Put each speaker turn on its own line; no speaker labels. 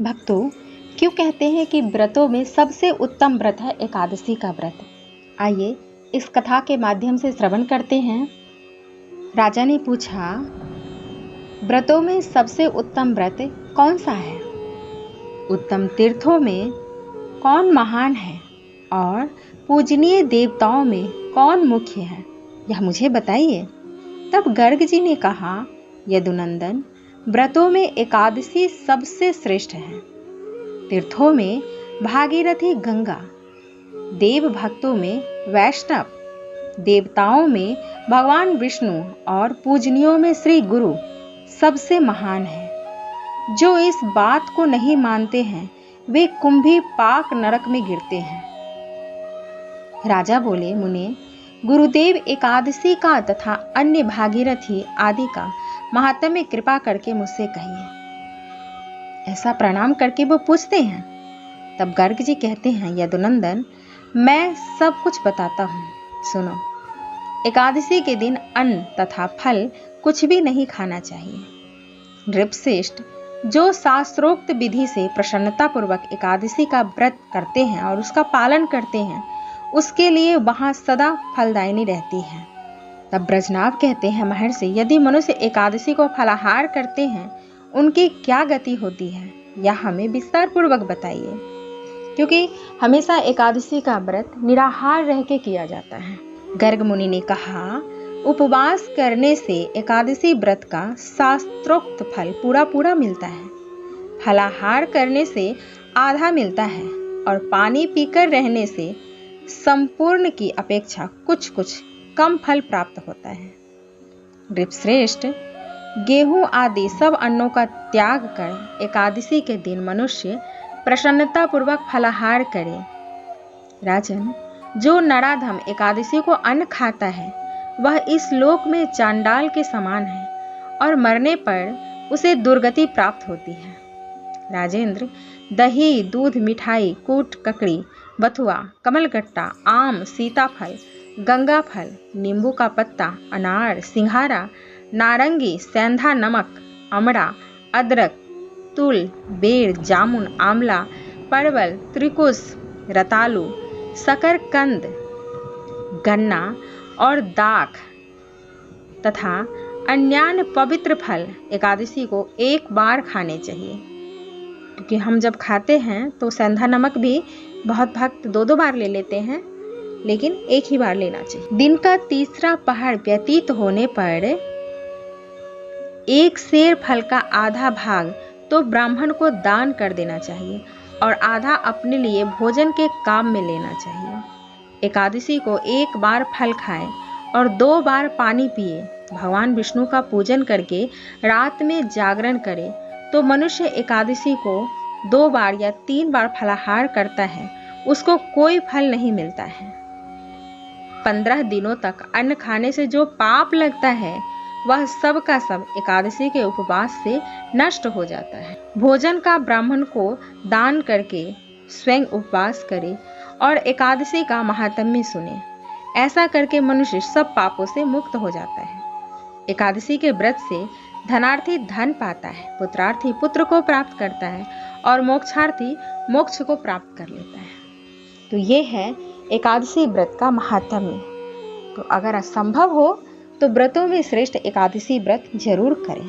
भक्तों, क्यों कहते हैं कि व्रतों में सबसे उत्तम व्रत है एकादशी का व्रत? आइए इस कथा के माध्यम से श्रवण करते हैं। राजा ने पूछा, व्रतों में सबसे उत्तम व्रत कौन सा है? उत्तम तीर्थों में कौन महान है और पूजनीय देवताओं में कौन मुख्य है, यह मुझे बताइए। तब गर्ग जी ने कहा, यदुनंदन, व्रतों में एकादशी सबसे श्रेष्ठ है। तीर्थों में भागीरथी गंगा, देव भक्तों में वैष्णव, देवताओं में भगवान विष्णु और पूजनियों में श्री गुरु सबसे महान है। जो इस बात को नहीं मानते हैं वे कुंभी पाक नरक में गिरते हैं। राजा बोले, मुने, गुरुदेव एकादशी का तथा अन्य भागीरथी आदि का महात्म्य कृपा करके मुझसे कहिए। ऐसा प्रणाम करके वो पूछते हैं। तब गर्ग जी कहते हैं, यदुनंदन, मैं सब कुछ बताता हूँ, सुनो। एकादशी के दिन अन्न तथा फल कुछ भी नहीं खाना चाहिए। नृपश्रेष्ठ जो शास्त्रोक्त विधि से प्रसन्नता पूर्वक एकादशी का व्रत करते हैं और उसका पालन करते हैं, उसके लिए वहां सदा फलदायिनी रहती है। तब ब्रजनाभ कहते हैं, महर्षि, यदि मनुष्य एकादशी को फलाहार करते हैं उनकी क्या गति होती है, यह हमें विस्तार पूर्वक बताइए। क्योंकि हमेशा एकादशी का व्रत निराहार रह के किया जाता है। गर्ग मुनि ने कहा, उपवास करने से एकादशी व्रत का शास्त्रोक्त फल पूरा मिलता है। फलाहार करने से आधा मिलता है और पानी पीकर रहने से संपूर्ण की अपेक्षा कुछ कम फल प्राप्त होता है। नृपश्रेष्ठ, गेहूं आदि सब अन्नों का त्याग कर एकादशी के दिन मनुष्य प्रसन्नता पूर्वक फलाहार करे। राजन, जो नराधम एकादशी को अन्न खाता है वह इस लोक में चांडाल के समान है और मरने पर उसे दुर्गति प्राप्त होती है। राजेंद्र, दही, दूध, मिठाई, कूट, ककड़ी, बथुआ, कमलगट्टा, आम, सीताफल, गंगा फल, नींबू का पत्ता, अनार, सिंघारा, नारंगी, सेंधा नमक, अमड़ा, अदरक, तुल, बेर, जामुन, आंवला, परवल, त्रिकुश, रतालू, शकरकंद, गन्ना और दाख तथा अन्यान्य पवित्र फल एकादशी को एक बार खाने चाहिए। क्योंकि हम जब खाते हैं तो सेंधा नमक भी बहुत भक्त 2-2 बार ले लेते हैं, लेकिन एक ही बार लेना चाहिए। दिन का तीसरा पहर व्यतीत होने पर एक सेर फल का आधा भाग तो ब्राह्मण को दान कर देना चाहिए और आधा अपने लिए भोजन के काम में लेना चाहिए। एकादशी को एक बार फल खाएं और 2 बार पानी पिए, भगवान विष्णु का पूजन करके रात में जागरण करे तो मनुष्य एकादशी को 2 बार या 3 बार फलाहार करता है, उसको कोई फल नहीं मिलता है। 15 दिनों तक अन्न खाने से जो पाप लगता है वह सब का सब एकादशी के उपवास से नष्ट हो जाता है। भोजन का ब्राह्मण को दान करके स्वयं उपवास करे और एकादशी का महात्म्य सुने। ऐसा करके मनुष्य सब पापों से मुक्त हो जाता है। एकादशी के व्रत से धनार्थी धन पाता है, पुत्रार्थी पुत्र को प्राप्त करता है और मोक्षार्थी मोक्ष को प्राप्त कर लेता है। तो ये है एकादशी व्रत का महात्म्य। तो अगर असंभव हो तो व्रतों में श्रेष्ठ एकादशी व्रत जरूर करें।